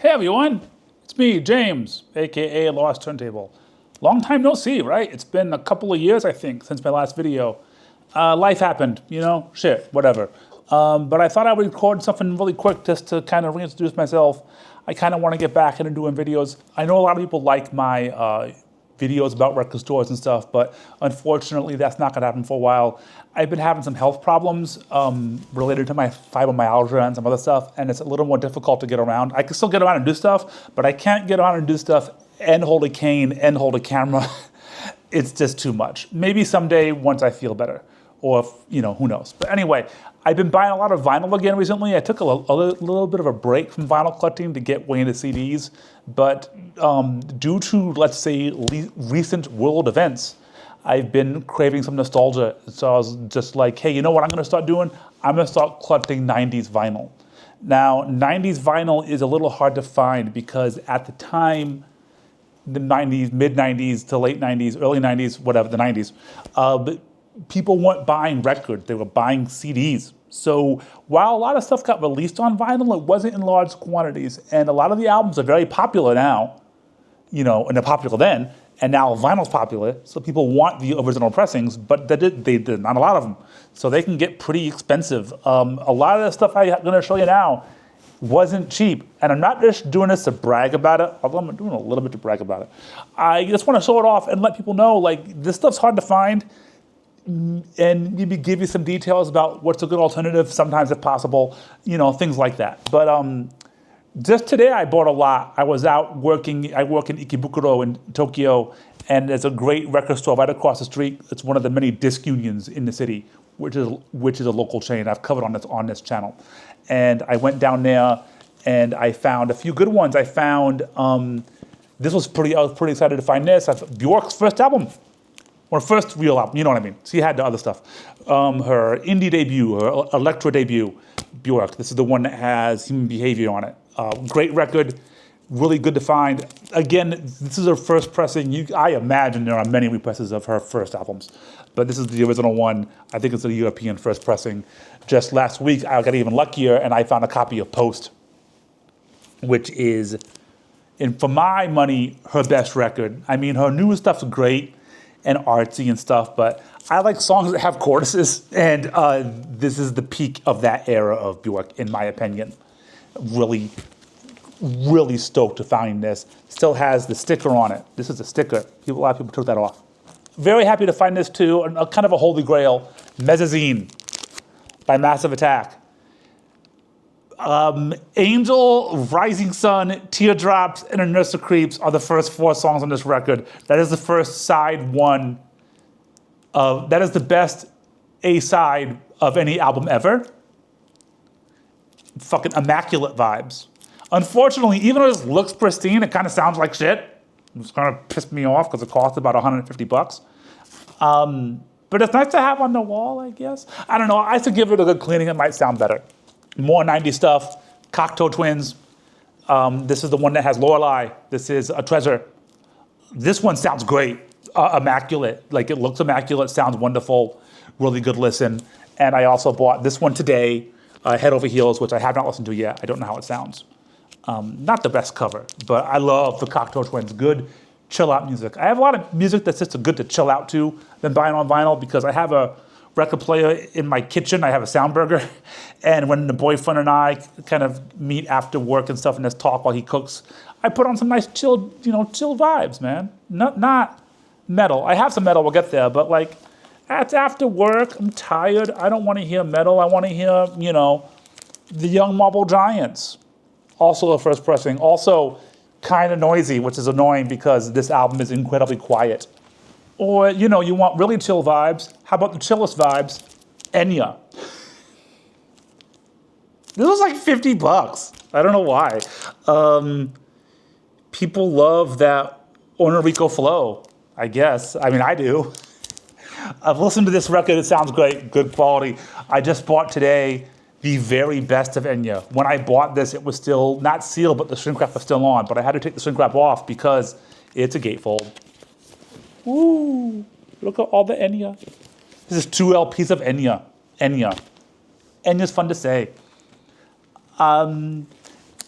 Hey everyone, it's me, James, aka Lost Turntable. Long time no see, right? It's been a couple of years, I think, since my last video. Life happened, shit, whatever. But I thought I would record something really quick just to kind of reintroduce myself. I kind of want to get back into doing videos. I know a lot of people like my videos about record stores and stuff, but unfortunately that's not gonna happen for a while. I've been having some health problems related to my fibromyalgia and some other stuff, and it's a little more difficult to get around. I can still get around and do stuff, but I can't get around and do stuff and hold a cane and hold a camera. It's just too much. Maybe someday once I feel better, or who knows. But anyway, I've been buying a lot of vinyl again recently. I took a little bit of a break from vinyl collecting to get way into CDs, but due to, let's say, recent world events, I've been craving some nostalgia. So I was just like, hey, you know what I'm gonna start doing? I'm gonna start collecting 90s vinyl. Now, 90s vinyl is a little hard to find because at the time, the 90s, mid 90s to late 90s, early 90s, whatever, the 90s, people weren't buying records, they were buying CDs. So while a lot of stuff got released on vinyl, it wasn't in large quantities. And a lot of the albums are very popular now, and they're popular then, and now vinyl's popular, so people want the original pressings, but they did not a lot of them. So they can get pretty expensive. A lot of the stuff I'm gonna show you now wasn't cheap. And I'm not just doing this to brag about it, although I'm doing a little bit to brag about it. I just wanna show it off and let people know, like, this stuff's hard to find, and maybe give you some details about what's a good alternative, sometimes if possible, things like that. But just today I bought a lot. I was out working, I work in Ikebukuro in Tokyo, and there's a great record store right across the street. It's one of the many disc unions in the city, which is a local chain I've covered on this channel. And I went down there and I found a few good ones. I found, I was pretty excited to find this. Bjork's first album. Or first real album, you know what I mean. She had the other stuff. Her indie debut, her electro debut, Bjork. This is the one that has Human Behavior on it. Great record, really good to find. Again, this is her first pressing. I imagine there are many represses of her first albums, but this is the original one. I think it's a European first pressing. Just last week, I got even luckier and I found a copy of Post, which is, and for my money, her best record. I mean, her new stuff's great and artsy and stuff, but I like songs that have choruses, and this is the peak of that era of Bjork, in my opinion. Really, really stoked to find this. Still has the sticker on it. This is a sticker. A lot of people took that off. Very happy to find this too, a kind of a holy grail, Mezzazine by Massive Attack. Angel, Rising Sun, Teardrops, and A Nurse of Creeps are the first 4 songs on this record. That is the first side one that is the best A-side of any album ever. Fucking immaculate vibes. Unfortunately, even though this looks pristine, it kind of sounds like shit. It's kind of pissed me off because it costs about $150. But it's nice to have on the wall, I guess. I don't know, I should give it a good cleaning, it might sound better. More 90s stuff, Cocteau Twins. This is the one that has Lorelei. This is a treasure. This one sounds great, immaculate. Like, it looks immaculate, sounds wonderful, really good listen. And I also bought this one today, Head Over Heels, which I have not listened to yet. I don't know how it sounds. Not the best cover, but I love the Cocteau Twins. Good chill out music. I have a lot of music that's just good to chill out to than buying on vinyl, because I have a record player in my kitchen. I have a Soundburger, and when the boyfriend and I kind of meet after work and stuff and just talk while he cooks, I put on some nice chill vibes, man. Not metal. I have some metal, we'll get there, but like, that's after work, I'm tired, I don't want to hear metal, I want to hear, the Young Marble Giants. Also the first pressing, also kind of noisy, which is annoying because this album is incredibly quiet. Or, you want really chill vibes. How about the chillest vibes? Enya. This was like $50. I don't know why. People love that Ornorico flow, I guess. I mean, I do. I've listened to this record, it sounds great, good quality. I just bought today the very best of Enya. When I bought this, it was still not sealed, but the shrink wrap was still on. But I had to take the shrink wrap off because it's a gatefold. Ooh, look at all the Enya. This is 2 LPs of Enya. Enya's fun to say.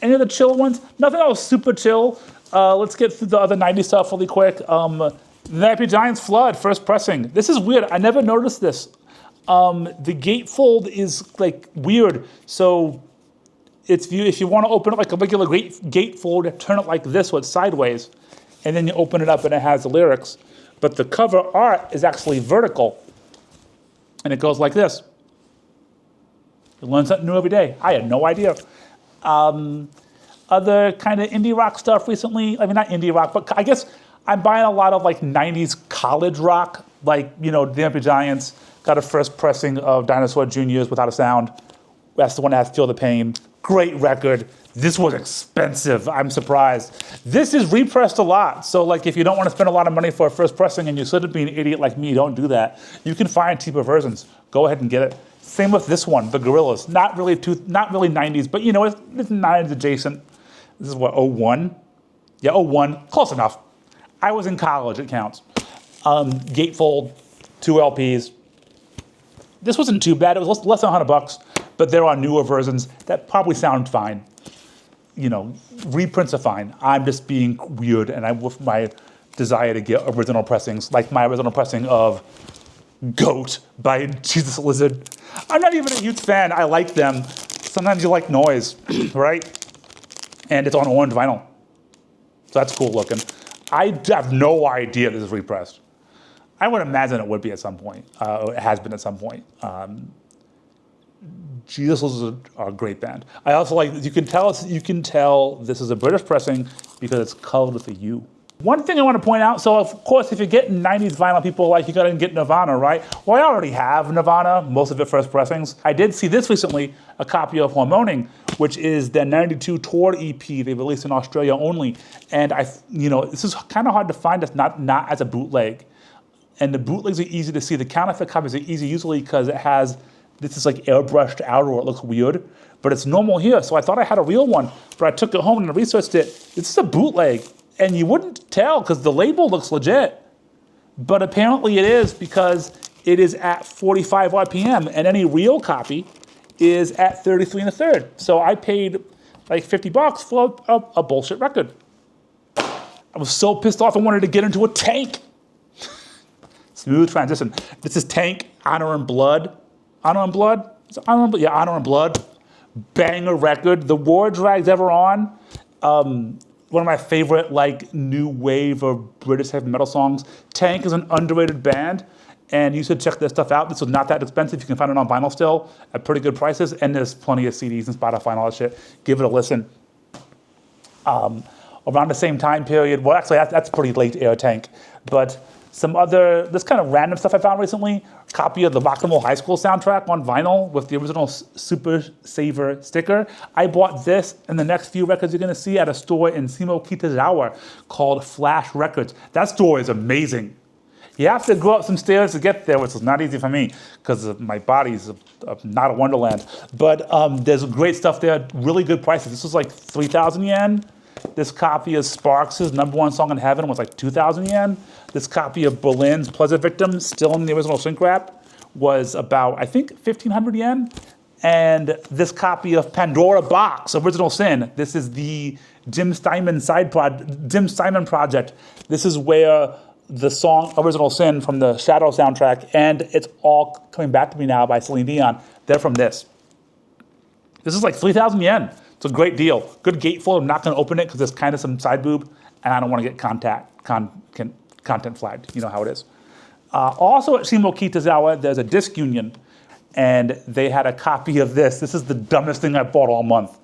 Any of the chill ones? Nothing else super chill. Let's get through the other 90s stuff really quick. The Nappy Giants Flood, first pressing. This is weird. I never noticed this. The gatefold is like weird. So if you want to open it like a regular gatefold, turn it like this, so it's sideways, and then you open it up and it has the lyrics. But the cover art is actually vertical, and it goes like this. You learn something new every day. I had no idea. Other kind of indie rock stuff recently. I mean, not indie rock, but I guess I'm buying a lot of like 90s college rock. Like, the Nappy Giants got a first pressing of Dinosaur Jr.'s Without a Sound. That's the one that has Feel the Pain. Great record. This was expensive. I'm surprised. This is repressed a lot. So like if you don't want to spend a lot of money for a first pressing and you sort of be an idiot like me, don't do that. You can find cheaper versions. Go ahead and get it. Same with this one, the Gorillas. Not really 90s, but it's 90s adjacent. This is what, 01? Yeah, 01. Close enough. I was in college, it counts. Gatefold, 2 LPs. This wasn't too bad. It was less than $100, but there are newer versions that probably sound fine. Reprints are fine. I'm just being weird, and with my desire to get original pressings, like my original pressing of Goat by Jesus Lizard. I'm not even a huge fan. I like them. Sometimes you like noise, right? And it's on orange vinyl. So that's cool looking. I have no idea this is repressed. I would imagine it would be at some point. It has been at some point. Jesus is a great band. I also like, you can tell this is a British pressing because it's colored with a U. One thing I want to point out, so of course if you're getting 90s vinyl, people are like, you gotta get Nirvana, right? Well, I already have Nirvana, most of it first pressings. I did see this recently, a copy of Hormoning, which is their 92 tour EP they released in Australia only. And this is kind of hard to find. It's not as a bootleg. And the bootlegs are easy to see. The counterfeit copies are easy usually because this is like airbrushed out or it looks weird, but it's normal here. So I thought I had a real one, but I took it home and I researched it. This is a bootleg, and you wouldn't tell because the label looks legit, but apparently it is because it is at 45 RPM, and any real copy is at 33 1/3. So I paid like $50 for a bullshit record. I was so pissed off I wanted to get into a Tank. Smooth transition. This is Tank, Honor and Blood. Honor and Blood? Yeah, Honor and Blood. Banger record. The War Drags Ever On. One of my favorite new wave of British heavy metal songs. Tank is an underrated band, and you should check their stuff out. This was not that expensive. You can find it on vinyl still at pretty good prices, and there's plenty of CDs and Spotify and all that shit. Give it a listen. Around the same time period, well, actually, that's pretty late era Tank, but some other, this kind of random stuff I found recently, copy of the Rock and Roll High School soundtrack on vinyl with the original Super Saver sticker. I bought this and the next few records you're gonna see at a store in Simo Kitazawa called Flash Records. That store is amazing. You have to go up some stairs to get there, which is not easy for me because my body's not a wonderland. But there's great stuff there, really good prices. This was like 3,000 yen. This copy of Sparks' #1 song in heaven was like 2,000 yen. This copy of Berlin's Pleasure Victim, still in the original shrink wrap, was about, I think, 1,500 yen. And this copy of Pandora Box, Original Sin, this is the Jim Steinman project. This is where the song Original Sin from the Shadow soundtrack, and It's All Coming Back to Me Now by Celine Dion, they're from this. This is like 3,000 yen. It's a great deal. Good gatefold. I'm not going to open it because there's kind of some side boob, and I don't want to get content flagged. You know how it is. Also at Shimo Kitazawa, there's a disc union, and they had a copy of this. This is the dumbest thing I bought all month.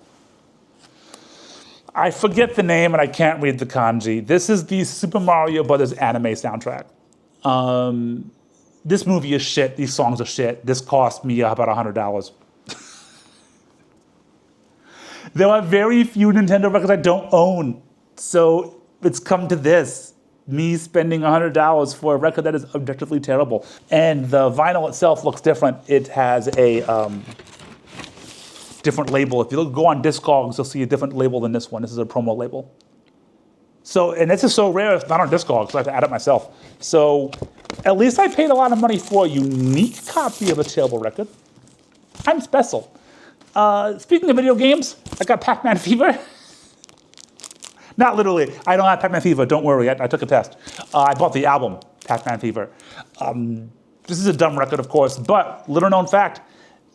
I forget the name, and I can't read the kanji. This is the Super Mario Brothers anime soundtrack. This movie is shit. These songs are shit. This cost me about $100. There are very few Nintendo records I don't own, so it's come to this. Me spending $100 for a record that is objectively terrible. And the vinyl itself looks different. It has a different label. If you go on Discogs, you'll see a different label than this one. This is a promo label. So, and this is so rare, it's not on Discogs, so I have to add it myself. So, at least I paid a lot of money for a unique copy of a terrible record. I'm special. Speaking of video games, I got Pac-Man Fever. Not literally. I don't have Pac-Man Fever. Don't worry. I took a test. I bought the album, Pac-Man Fever. This is a dumb record, of course, but little known fact,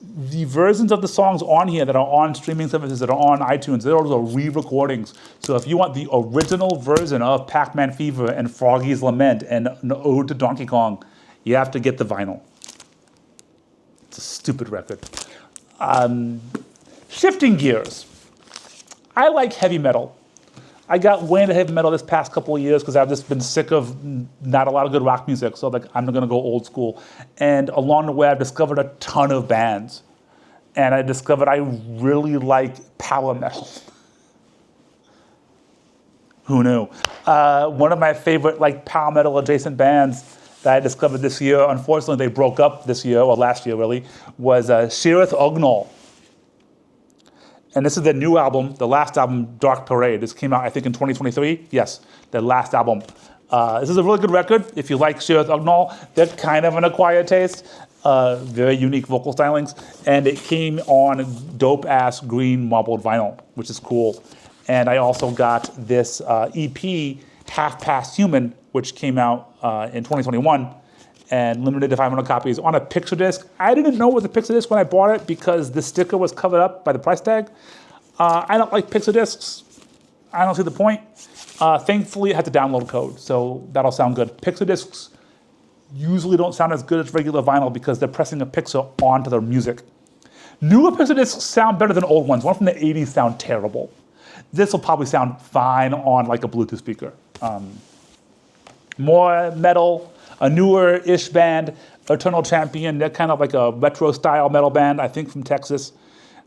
the versions of the songs on here that are on streaming services, that are on iTunes, those are re-recordings. So if you want the original version of Pac-Man Fever and Froggy's Lament and an Ode to Donkey Kong, you have to get the vinyl. It's a stupid record. Shifting gears. I like heavy metal. I got way into heavy metal this past couple of years because I've just been sick of not a lot of good rock music, so like I'm gonna go old school. And along the way, I've discovered a ton of bands. And I discovered I really like power metal. Who knew? One of my favorite like power metal adjacent bands that I discovered this year, unfortunately they broke up this year, or last year really, was Shirith Ognall. And this is their new album, the last album, Dark Parade. This came out, I think, in 2023. Yes, their last album. This is a really good record. If you like Shirith Ognall, they're kind of an acquired taste. Very unique vocal stylings. And it came on dope-ass green marbled vinyl, which is cool. And I also got this EP, Half Past Human, which came out in 2021. And limited to 500 copies on a picture disc. I didn't know it was a picture disc when I bought it because the sticker was covered up by the price tag. I don't like picture discs. I don't see the point. Thankfully, it has a download code, so that'll sound good. Picture discs usually don't sound as good as regular vinyl because they're pressing a picture onto their music. Newer picture discs sound better than old ones. One from the 80s sound terrible. This will probably sound fine on like a Bluetooth speaker. More metal. A newer-ish band, Eternal Champion. They're kind of like a retro-style metal band, I think, from Texas.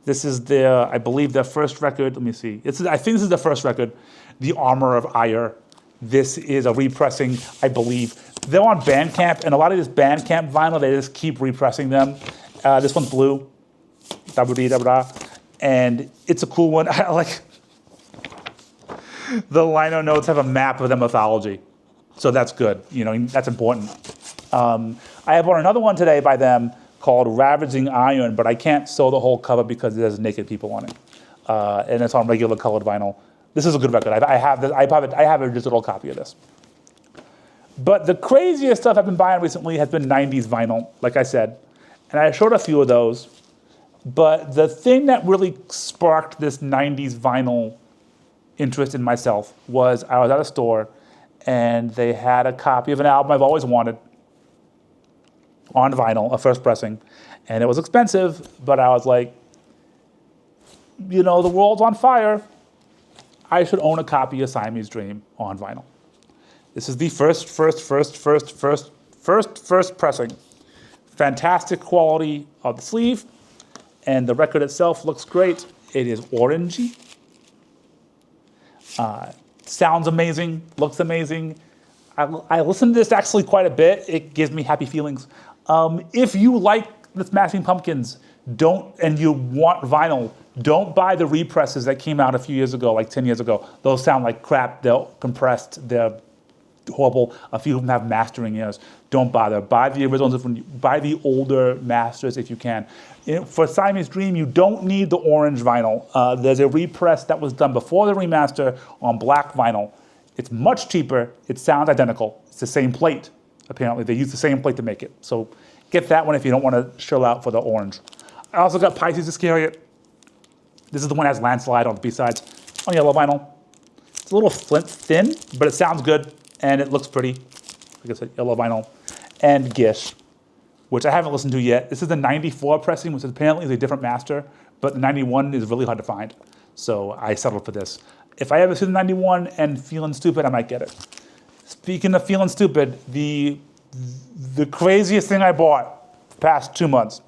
This is their, I believe, their first record. Let me see. I think this is their first record, The Armor of Ire. This is a repressing, I believe. They're on Bandcamp, and a lot of this Bandcamp vinyl, they just keep repressing them. This one's blue. And it's a cool one. I like the liner notes have a map of their mythology. So that's good, you know, that's important. I bought another one today by them called Ravaging Iron, but I can't sew the whole cover because there's naked people on it. And it's on regular colored vinyl. This is a good record. I have a digital copy of this. But the craziest stuff I've been buying recently has been 90s vinyl, like I said. And I showed a few of those. But the thing that really sparked this 90s vinyl interest in myself was I was at a store and they had a copy of an album I've always wanted on vinyl, a first pressing. And it was expensive, but I was like, you know, the world's on fire. I should own a copy of Siamese Dream on vinyl. This is the first pressing. Fantastic quality of the sleeve, and the record itself looks great. It is orangey. Sounds amazing, looks amazing. I listen to this actually quite a bit. It gives me happy feelings. If you like the Smashing Pumpkins, and you want vinyl, don't buy the represses that came out a few years ago, like 10 years ago. Those sound like crap. They're compressed. They're horrible. A few of them have mastering errors. Don't bother. Buy the originals. Buy the older masters if you can. For Siamese Dream, you don't need the orange vinyl. There's a repress that was done before the remaster on black vinyl. It's much cheaper. It sounds identical. It's the same plate. Apparently, they use the same plate to make it. So get that one if you don't want to shell out for the orange. I also got Pisces Iscariot. This is the one that has Landslide on the B-sides. On yellow vinyl. It's a little thin, but it sounds good, and it looks pretty. Like I said, yellow vinyl. And Gish, which I haven't listened to yet. This is the 94 pressing, which apparently is a different master, but the 91 is really hard to find. So I settled for this. If I ever see the 91 and feeling stupid, I might get it. Speaking of feeling stupid, the craziest thing I bought the past 2 months,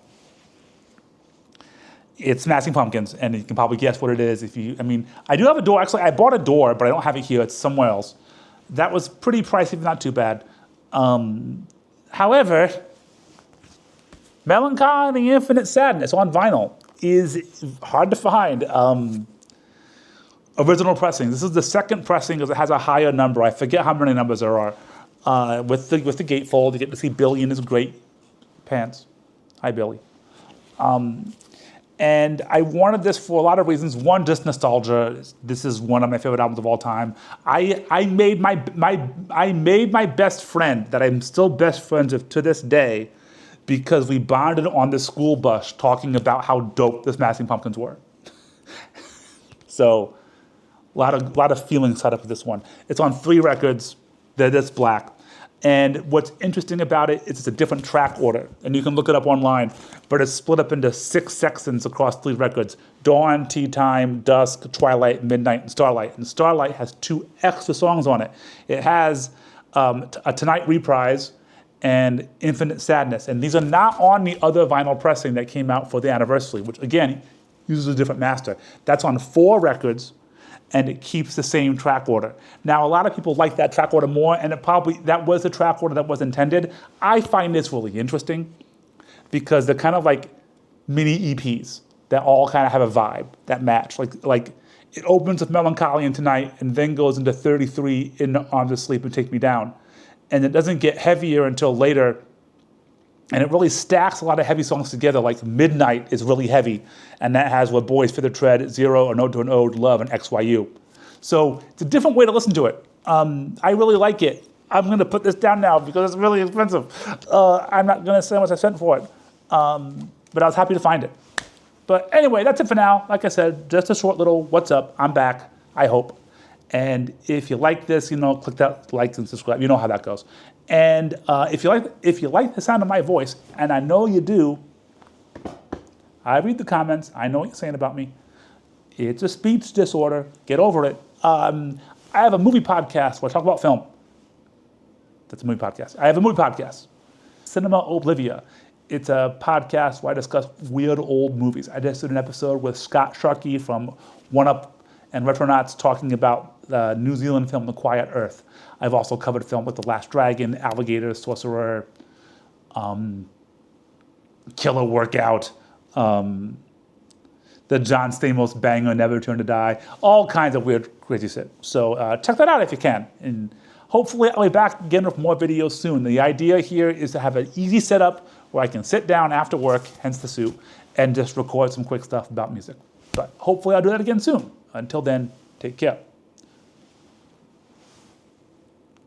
it's Smashing Pumpkins, and you can probably guess what it is. I do have a door. Actually, I bought a door, but I don't have it here. It's somewhere else. That was pretty pricey, but not too bad. However, Melancholy Infinite Sadness on vinyl is hard to find. Original pressing. This is the second pressing because it has a higher number. I forget how many numbers there are. With the gatefold, you get to see Billy in his great pants. Hi, Billy. And I wanted this for a lot of reasons. One, just nostalgia. This is one of my favorite albums of all time. I made my best friend that I'm still best friends with to this day because we bonded on the school bus talking about how dope the Smashing Pumpkins were. So a lot of feelings tied up with this one. It's on 3 records. They're this black. And what's interesting about it is it's a different track order. And you can look it up online, but it's split up into 6 sections across 3 records. Dawn, Tea Time, Dusk, Twilight, Midnight, and Starlight. And Starlight has 2 extra songs on it. It has a Tonight Reprise and Infinite Sadness. And these are not on the other vinyl pressing that came out for the anniversary, which again, uses a different master. That's on 4 records, and it keeps the same track order. Now, a lot of people like that track order more, and that was the track order that was intended. I find this really interesting because they're kind of like mini EPs that all kind of have a vibe that match. Like it opens with Melancholy and Tonight, and then goes into 33 in Arms of Sleep and Take Me Down. And it doesn't get heavier until later. And it really stacks a lot of heavy songs together, like Midnight is really heavy, and that has Where Boys Fear the Tread, Zero, An Ode to an Ode, Love, and XYU. So it's a different way to listen to it. I really like it. I'm going to put this down now because it's really expensive. I'm not going to say how much I spent for it, but I was happy to find it. But anyway, that's it for now. Like I said, just a short little what's up. I'm back, I hope. And if you like this, click that like and subscribe. You know how that goes. And if you like the sound of my voice, and I know you do, I read the comments. I know what you're saying about me. It's a speech disorder. Get over it. I have a movie podcast where I talk about film. That's a movie podcast. I have a movie podcast, Cinema Oblivia. It's a podcast where I discuss weird old movies. I just did an episode with Scott Sharkey from One Up and Retronauts talking about the New Zealand film The Quiet Earth. I've also covered film with The Last Dragon, Alligator, Sorcerer, Killer Workout, the John Stamos banger Never Return to Die, all kinds of weird, crazy shit. So check that out if you can. And hopefully I'll be back again with more videos soon. The idea here is to have an easy setup where I can sit down after work, hence the suit, and just record some quick stuff about music. But hopefully I'll do that again soon. Until then, take care.